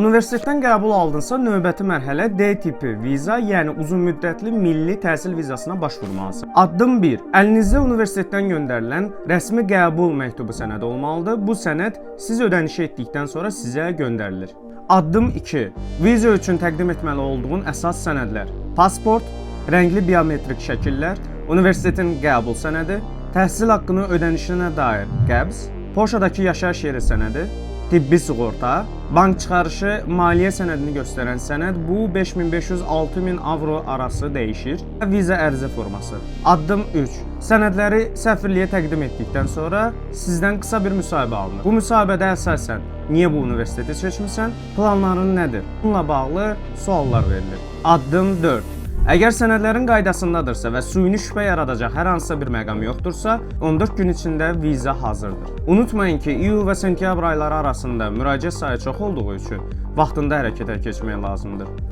Universitetdən qəbul aldınsa, növbəti mərhələ D tipi viza, yəni uzunmüddətli milli təhsil vizasına başvurmalısınız. Addım 1. Əlinizdə universitetdən göndərilən rəsmi qəbul məktubu sənədi olmalıdır. Bu sənəd siz ödənişi etdikdən sonra sizə göndərilir. Addım 2. Viza üçün təqdim etməli olduğun əsas sənədlər: pasport, rəngli biometrik şəkillər, universitetin qəbul sənədi, təhsil haqqını ödənişinə dair qəbz, Polşadakı yaşayış yeri sənədi, tibbi sığorta, bank çıxarışı, maliyyə sənədini göstərən sənəd. Bu 5500-6000 avro arası dəyişir. Viza ərizə forması. Addım 3. Sənədləri səfirliyə təqdim etdikdən sonra sizdən qısa bir müsahibə alınır. Bu müsahibədə əsasən niyə bu universiteti seçmisən, planların nədir? Bununla bağlı suallar verilir. Addım 4. Əgər sənədlərin qaydasındadırsa və süni şübhə yaradacaq hər hansısa bir məqam yoxdursa, 14 gün içində viza hazırdır. Unutmayın ki, iyul və sentyabr ayları arasında müraciət sayı çox olduğu üçün vaxtında hərəkətə keçmək lazımdır.